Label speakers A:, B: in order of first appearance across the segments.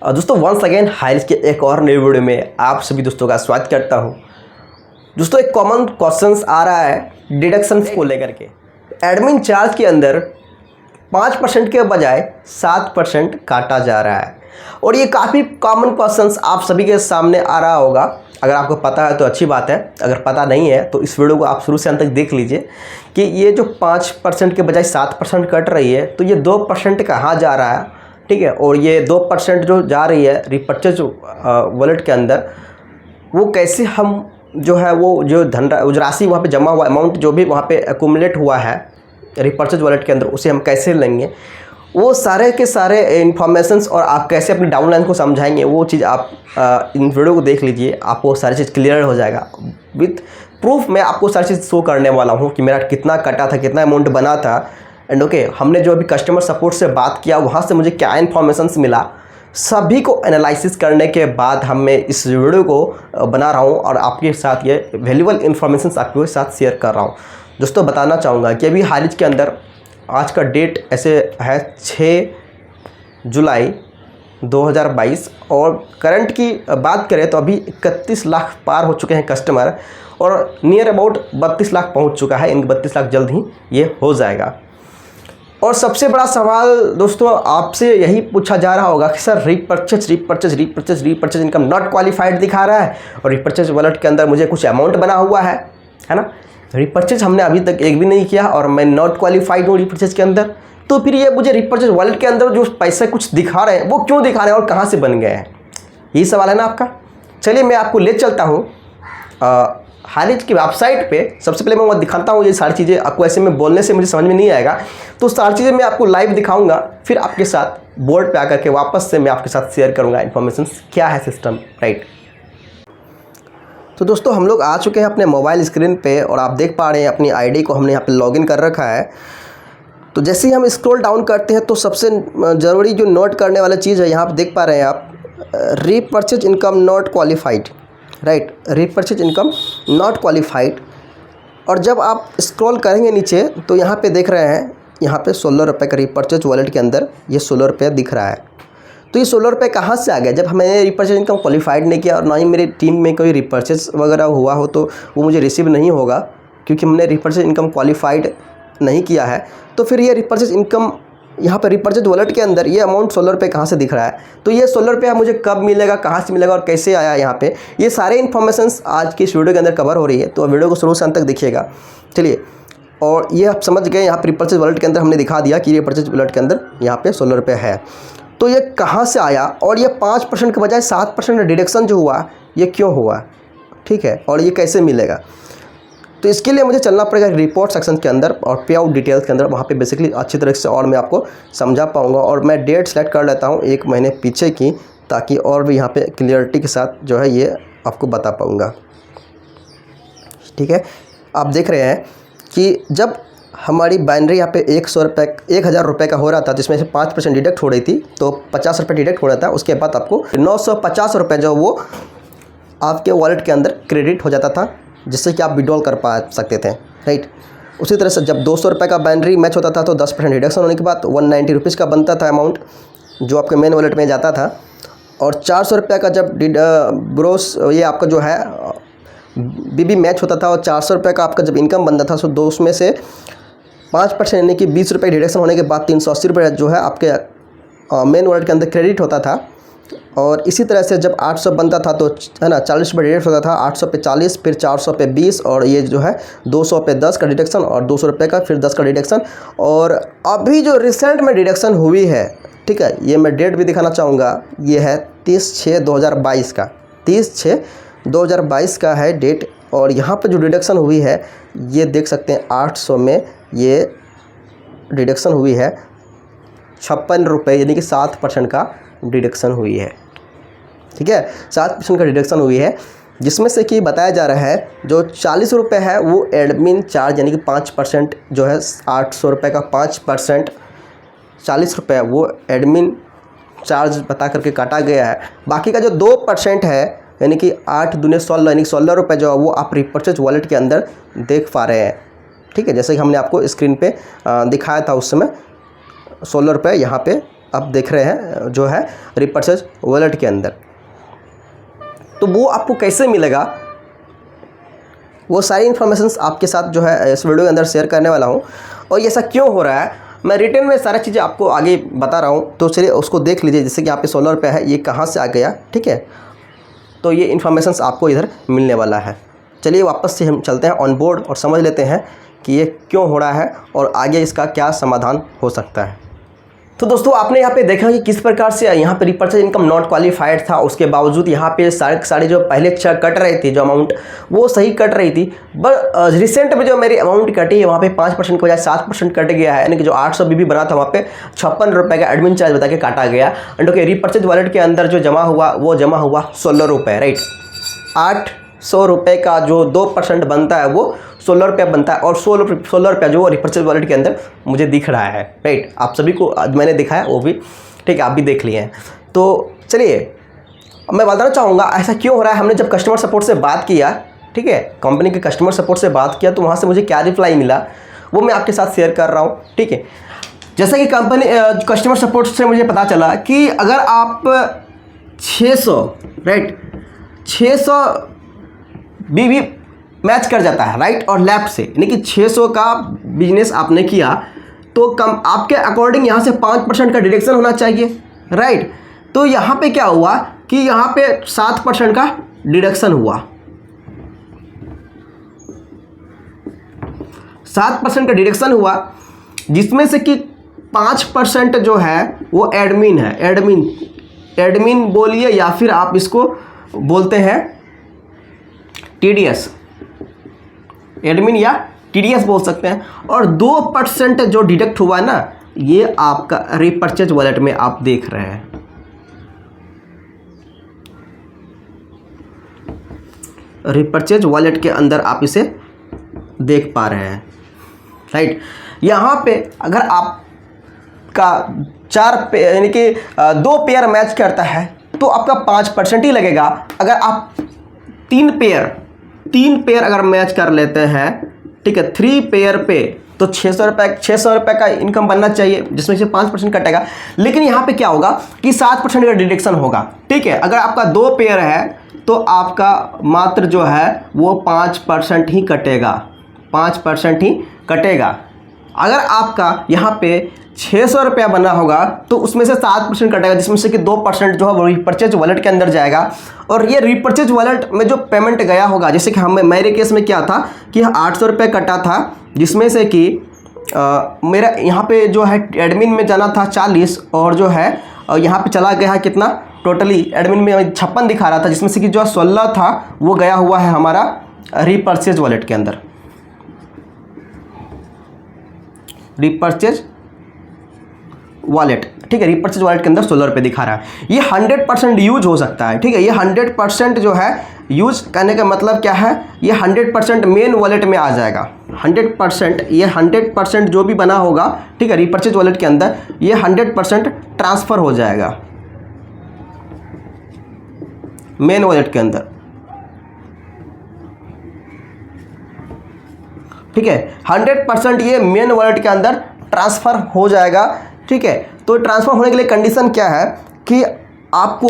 A: दोस्तों once again हाइरिस के एक और नई वीडियो में आप सभी दोस्तों का स्वागत करता हूं। दोस्तों एक कॉमन क्वेश्चंस आ रहा है डिडक्शंस को लेकर के। एडमिन चार्ज के अंदर 5% के बजाय 7% काटा जा रहा है और ये काफ़ी कॉमन क्वेश्चंस आप सभी के सामने आ रहा होगा। अगर आपको पता है तो अच्छी बात है, अगर पता नहीं है तो इस वीडियो को आप शुरू से अंत तक देख लीजिए कि ये जो 5% के बजाय 7% कट रही है तो ये 2% कहाँ जा रहा है, ठीक है। और ये 2% जो जा रही है रिपर्चेज वॉलेट के अंदर, वो कैसे हम जो है वो जो राशि वहाँ पे जमा हुआ अमाउंट जो भी वहाँ पे एक्यूमुलेट हुआ है रिपर्चेज वॉलेट के अंदर, उसे हम कैसे लेंगे, वो सारे के सारे इन्फॉर्मेशंस और आप कैसे अपनी डाउनलाइन को समझाएंगे, वो चीज़ आप इन वीडियो को देख लीजिए। आपको सारी चीज़ क्लियर हो जाएगा। विथ प्रूफ मैं आपको सारी चीज़ शो करने वाला हूँ कि मेरा कितना कटा था, कितना अमाउंट बना था। एंड ओके, हमने जो अभी कस्टमर सपोर्ट से बात किया वहाँ से मुझे क्या इन्फॉर्मेशन मिला, सभी को एनालिसिस करने के बाद हम मैं इस वीडियो को बना रहा हूँ और आपके साथ ये वैल्यूबल इन्फॉर्मेशन आपके साथ शेयर कर रहा हूँ। दोस्तों बताना चाहूँगा कि अभी हाल ही के अंदर आज का डेट ऐसे है 6 जुलाई 2022 और करंट की बात करें तो अभी 31 लाख पार हो चुके हैं कस्टमर और नियर अबाउट 32 लाख पहुंच चुका है। इनके 32 लाख जल्द ही ये हो जाएगा। और सबसे बड़ा सवाल दोस्तों आपसे यही पूछा जा रहा होगा कि sir repurchase income not qualified दिखा रहा है और रिपर्चेज वॉलेट के अंदर मुझे कुछ अमाउंट बना हुआ है ना। रिपर्चेज हमने अभी तक एक भी नहीं किया और मैं नॉट क्वालिफाइड हूँ रिपर्चेज के अंदर, तो फिर ये मुझे रिपर्चेज वॉलेट के अंदर जो पैसे कुछ दिखा रहे हैं वो क्यों दिखा रहे हैं और कहाँ से बन गए हैं, यही सवाल है ना आपका। चलिए मैं आपको ले चलता हूँ हालिज की वेबसाइट पे। सबसे पहले मैं वहाँ दिखाता हूँ ये सारी चीज़ें। आपको ऐसे में बोलने से मुझे समझ में नहीं आएगा, तो सारी चीज़ें मैं आपको लाइव दिखाऊंगा, फिर आपके साथ बोर्ड पे आकर के वापस से मैं आपके साथ शेयर करूँगा इन्फॉर्मेशन क्या है सिस्टम, राइट। तो दोस्तों हम लोग आ चुके हैं अपने मोबाइल स्क्रीन पे और आप देख पा रहे हैं अपनी आईडी को हमने यहाँ पे लॉगिन कर रखा है। तो जैसे ही हम स्क्रॉल डाउन करते हैं तो सबसे ज़रूरी जो नोट करने वाला चीज़ है, यहाँ पे देख पा रहे हैं आप repurchase income not qualified, right. Repurchase income not qualified. और जब आप स्क्रॉल करेंगे नीचे तो यहाँ पे देख रहे हैं, यहाँ पे 16 रुपये का रीपर्चेज वॉलेट के अंदर ये 16 रुपये दिख रहा है। तो ये 16 रुपये कहाँ से आ गया? जब मैंने रिपर्चेज इनकम क्वालिफाइड नहीं किया और ना ही मेरी टीम में कोई रिपर्चेज वगैरह हुआ हो तो वो मुझे रिसीव नहीं होगा, क्योंकि हमने रिपर्चेज इनकम क्वालिफाइड नहीं किया है। तो फिर ये रिपर्चेज इनकम यहाँ पर रिपर्चेज वॉलेट के अंदर ये अमाउंट 16 रुपये कहाँ से दिख रहा है? तो ये 16 रुपये मुझे कब मिलेगा, कहाँ से मिलेगा और कैसे आया यहाँ पे, ये सारे इन्फॉर्मेशंस आज की इस वीडियो के अंदर कवर हो रही है। तो वीडियो को शुरू से अंत तक देखिएगा। चलिए, और ये आप समझ गए, यहाँ पर रिपर्चेज वॉलेट के अंदर हमने दिखा दिया कि रिपर्चेज वॉलेट के अंदर यहाँ पे 16 रुपये है। तो ये कहाँ से आया और ये 5% के बजाय 7% डिडक्शन जो हुआ ये क्यों हुआ, ठीक है, और ये कैसे मिलेगा? तो इसके लिए मुझे चलना पड़ेगा रिपोर्ट सेक्शन के अंदर और पे आउट डिटेल्स के अंदर। वहाँ पे बेसिकली अच्छी तरह से और मैं आपको समझा पाऊँगा। और मैं डेट सेलेक्ट कर लेता हूँ 1 महीने पीछे की, ताकि और भी यहाँ पे क्लियरिटी के साथ जो है ये आपको बता पाऊँगा, ठीक है। आप देख रहे हैं कि जब हमारी बाइनरी यहाँ पे 1000 रुपये का हो रहा था, जिसमें से 5% डिडक्ट हो रही थी, तो 50 रुपये डिडक्ट हो रहा था। उसके बाद आपको 950 रुपये जो वो आपके वॉलेट के अंदर क्रेडिट हो जाता था, जिससे कि आप विड्रॉल कर पा सकते थे, राइट। उसी तरह से जब 200 रुपये का बाइनरी मैच होता था तो 10% डिडक्शन होने के बाद 190 रुपीज़ का बनता था अमाउंट जो आपके मेन वॉलेट में जाता था। और 400 रुपये का जब ब्रोस ये आपका जो है बीबी मैच होता था और 400 रुपये का आपका जब इनकम बनता था, तो उसमें से 5% यानी कि 20 रुपये डिडक्शन होने के बाद 380 रुपये जो है आपके मेन वॉलेट के अंदर क्रेडिट होता था। और इसी तरह से जब 800 बनता था तो है ना 40 रुपये डिडक्ट होता था, 800 पे 40, फिर 400 पे 20 और ये जो है 200 पे 10 का डिडक्शन और 200 रुपये का फिर 10 का डिडक्शन। और अभी जो रिसेंट में डिडक्शन हुई है, ठीक है, ये मैं डेट भी दिखाना चाहूँगा, ये है 30/6/2022 का, 30/6/2022 का है डेट। और यहाँ पे जो डिडक्शन हुई है ये देख सकते हैं 800 में ये डिडक्शन हुई है 56 रुपये, यानी कि 7% का डिडक्शन हुई है, ठीक है। 7% का डिडक्शन हुई है, जिसमें से कि बताया जा रहा है जो 40 रुपये है वो एडमिन चार्ज, यानी कि 5% जो है 800 रुपये का 5% 40 रुपये वो एडमिन चार्ज बता करके काटा गया है। बाकी का जो 2% है यानी कि 8 दूने 16 यानी 16 रुपये जो है वो आप रिपर्चेज वॉलेट के अंदर देख पा रहे हैं, ठीक है। जैसे कि हमने आपको स्क्रीन पे दिखाया था उस समय 16 रुपये यहाँ पे आप देख रहे हैं जो है रिपर्चेज वॉलेट के अंदर। तो वो आपको कैसे मिलेगा, वो सारी इन्फॉर्मेशंस आपके साथ जो है इस वीडियो के अंदर शेयर करने वाला हूँ। और ये ऐसा क्यों हो रहा है, मैं रिटर्न में सारी चीज़ें आपको आगे बता रहा हूँ, तो चलिए उसको देख लीजिए। जैसे कि यहाँ पे 16 रुपये है, ये कहाँ से आ गया, ठीक है। तो ये इन्फॉर्मेशंस आपको इधर मिलने वाला है। चलिए वापस से हम चलते हैं ऑन बोर्ड और समझ लेते हैं कि ये क्यों हो रहा है और आगे इसका क्या समाधान हो सकता है। तो दोस्तों आपने यहाँ पे देखा कि किस प्रकार से यहाँ पे रिपर्चेज इनकम नॉट क्वालिफाइड था, उसके बावजूद यहाँ पे सारे जो पहले कट रही थी जो अमाउंट, वो सही कट रही थी। बट रिसेंट में जो मेरी अमाउंट कटी है वहाँ पे 5% के बजाय 7% कट गया है, यानी कि जो 800 बीबी बना था वहाँ पे 56 रुपये का एडमिन चार्ज बता के काटा गया। एंड ओके, रिपर्चेज वॉलेट के अंदर जो जमा हुआ वो जमा हुआ 16 रुपये, राइट। 800 रुपये का जो 2% बनता है वो 16 रुपये बनता है, और 16 रुपये जो रिपर्चेज वॉलेट के अंदर मुझे दिख रहा है, राइट। आप सभी को मैंने दिखाया वो भी, ठीक है, आप भी देख लिए हैं। तो चलिए अब मैं बताना चाहूँगा ऐसा क्यों हो रहा है। हमने जब कस्टमर सपोर्ट से बात किया, ठीक है, कंपनी के कस्टमर सपोर्ट से बात किया, तो वहाँ से मुझे क्या रिप्लाई मिला वो मैं आपके साथ शेयर कर रहा हूँ, ठीक है। जैसा कि कंपनी कस्टमर सपोर्ट से मुझे पता चला कि अगर आप 600, राइट, 600 बीबी मैच कर जाता है राइट और लेफ्ट से, यानी कि 600 का बिजनेस आपने किया तो कम आपके अकॉर्डिंग यहाँ से 5% का डिडक्शन होना चाहिए, राइट। तो यहाँ पे क्या हुआ कि यहाँ पे 7% का डिडक्शन हुआ, 7% का डिडक्शन हुआ, जिसमें से कि 5% जो है वो एडमिन है। एडमिन बोलिए या फिर आप इसको बोलते हैं टीडीएस, एडमिन या टीडीएस बोल सकते हैं। और 2% जो डिडक्ट हुआ ना, ये आपका रिपर्चेज वॉलेट में आप देख रहे हैं, रिपर्चेज वॉलेट के अंदर आप इसे देख पा रहे हैं, राइट। यहाँ पे अगर आपका 4 यानी कि 2 पेयर मैच करता है तो आपका 5% ही लगेगा। अगर आप 3 पेयर अगर मैच कर लेते हैं, ठीक है, 3 पेयर पे, तो 600 रुपये का इनकम बनना चाहिए, जिसमें से 5% कटेगा। लेकिन यहाँ पे क्या होगा कि 7% का डिडक्शन होगा, ठीक है। अगर आपका 2 पेयर है तो आपका मात्र जो है वो 5% ही कटेगा, 5% ही कटेगा। अगर आपका यहाँ पे 600 रुपया बना होगा तो उसमें से 7% कटेगा, जिसमें से कि 2% जो है वो रिपर्चेज वॉलेट के अंदर जाएगा। और ये रिपर्चेज वॉलेट में जो पेमेंट गया होगा, जैसे कि मेरे केस में क्या था कि 800 रुपये कटा था, जिसमें से कि मेरा यहाँ पे जो है एडमिन में जाना था 40, और जो है यहाँ पे चला गया है कितना, टोटली एडमिन में 56 दिखा रहा था, जिसमें से कि जो 16 था वो गया हुआ है हमारा रिपर्चेज वॉलेट के अंदर। रिपर्चेज वॉलेट, ठीक है, रिपर्चेज वॉलेट के अंदर 16 रुपये दिखा रहा है। ये 100% यूज हो सकता है, ठीक है। ये 100% जो है यूज करने का मतलब क्या है, ये 100% मेन वॉलेट में आ जाएगा। 100% ये 100% जो भी बना होगा, ठीक है, रिपर्चेज वॉलेट के अंदर, ये 100% ट्रांसफ़र हो जाएगा मेन वॉलेट के अंदर, ठीक है। 100% ये मेन वॉलेट के अंदर ट्रांसफ़र हो जाएगा, ठीक है। तो ट्रांसफ़र होने के लिए कंडीशन क्या है कि आपको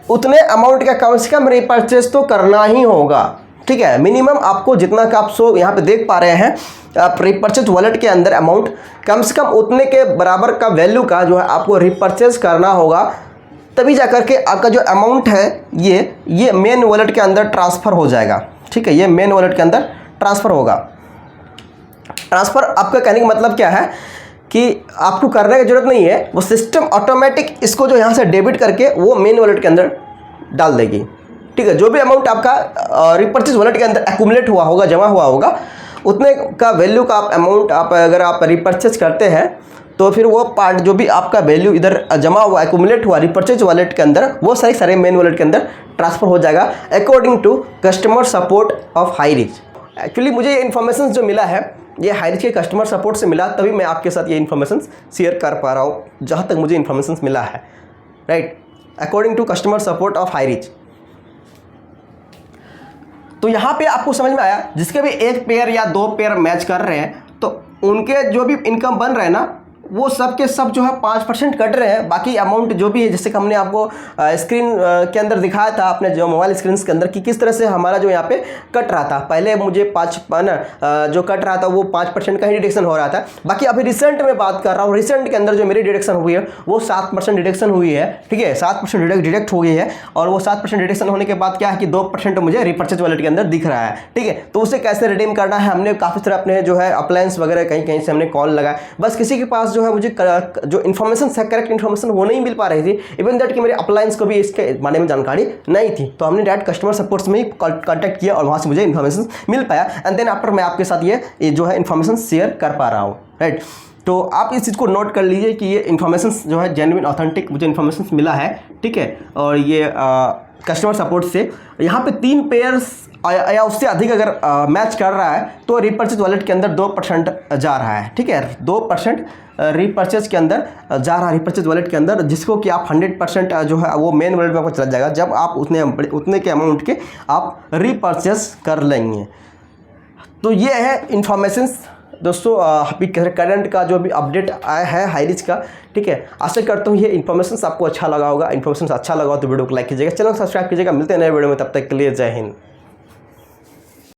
A: उतने अमाउंट का कम से कम रिपर्चेज तो करना ही होगा, ठीक है। मिनिमम आपको जितना का आप यहाँ पे देख पा रहे हैं, आप रिपर्चेज वॉलेट के अंदर अमाउंट कम से कम उतने के बराबर का वैल्यू का जो है आपको रिपर्चेज करना होगा, तभी जाकर के आपका जो अमाउंट है ये मेन वॉलेट के अंदर ट्रांसफ़र हो जाएगा, ठीक है। ये मेन वॉलेट के अंदर ट्रांसफ़र होगा। ट्रांसफ़र आपका कहने का मतलब क्या है कि आपको करने की ज़रूरत नहीं है, वो सिस्टम ऑटोमेटिक इसको जो यहाँ से डेबिट करके वो मेन वॉलेट के अंदर डाल देगी, ठीक है। जो भी अमाउंट आपका रिपर्चेज वॉलेट के अंदर एक्यूमुलेट हुआ होगा, जमा हुआ होगा, उतने का वैल्यू का अमाउंट आप अगर आप रिपर्चेज करते हैं तो फिर वो पार्ट जो भी आपका वैल्यू इधर जमा हुआ, एक्यूमुलेट हुआ रिपर्चेज वॉलेट के अंदर, वो सारे मेन वॉलेट के अंदर ट्रांसफ़र हो जाएगा according to customer support of Highrich. Actually मुझे ये इन्फॉर्मेशन जो मिला है ये हाईरिच के कस्टमर सपोर्ट से मिला, तभी मैं आपके साथ ये इन्फॉर्मेशन शेयर कर पा रहा हूँ, जहाँ तक मुझे इन्फॉर्मेशन मिला है, right, according to customer support of Highrich. तो यहाँ पे आपको समझ में आया, जिसके भी 1 पेयर या 2 पेयर मैच कर रहे हैं तो उनके जो भी इनकम बन रहे हैं ना, वो सब के सब जो है 5% कट रहे हैं। बाकी अमाउंट जो भी है, जैसे कि हमने आपको स्क्रीन के अंदर दिखाया था अपने जो मोबाइल स्क्रीन के अंदर कि किस तरह से हमारा जो यहाँ पे कट रहा था। पहले मुझे जो कट रहा था वो 5% का ही डिडक्शन हो रहा था। बाकी अभी रिसेंट में बात कर रहा हूँ, रिसेंट के अंदर जो मेरी डिडक्शन हुई है वो 7% डिडक्शन हुई है। ठीक है, 7% डिडक्ट हुई है। और वो 7% डिडक्शन होने के बाद क्या है कि 2% मुझे रिपर्चेज वॉलेट के अंदर दिख रहा है। ठीक है, तो उसे कैसे रिडीम करना है, हमने काफ़ी तरह अपने जो है अप्लायंस वगैरह कहीं से हमने कॉल लगाया, बस किसी के पास जो है मुझे जो इन्फॉर्मेशन है, करेक्ट इन्फॉर्मेशन वो नहीं मिल पा रही थी। इवन दैट कि मेरे अप्लायंस को भी इसके बारे में जानकारी नहीं थी। तो हमने डायरेक्ट कस्टमर सपोर्ट्स में ही कॉन्टैक्ट किया और वहाँ से मुझे इन्फॉर्मेशन मिल पाया। एंड देन आफ्टर मैं आपके साथ ये जो है इन्फॉर्मेशन शेयर कर पा रहा हूँ। राइट, तो आप इस चीज़ को नोट कर लीजिए कि ये इन्फॉर्मेशन जो है जेन्युइन ऑथेंटिक मुझे इन्फॉर्मेशन मिला है। ठीक है, और ये कस्टमर सपोर्ट से यहाँ पे 3 पेयर्स या उससे अधिक अगर मैच कर रहा है तो रिपर्चेज वॉलेट के अंदर 2% जा रहा है। ठीक है, 2% रिपर्चेज के अंदर जा रहा है, रिपर्चेज वॉलेट के अंदर, जिसको कि आप 100% जो है वो मेन वॉलेट में आपको चला जाएगा जब आप उतने के अमाउंट के आप रिपर्चेज कर लेंगे। तो ये है इन्फॉर्मेशंस दोस्तों, अभी करंट का जो भी अपडेट आया है हाईरिच का। ठीक है, आशा करता हूँ ये इन्फॉर्मेशन आपको अच्छा लगा होगा। इन्फॉर्मेशन अच्छा लगा हो तो वीडियो को लाइक कीजिएगा, चैनल को सब्सक्राइब कीजिएगा। मिलते हैं नए वीडियो में, तब तक के लिए जय हिंद।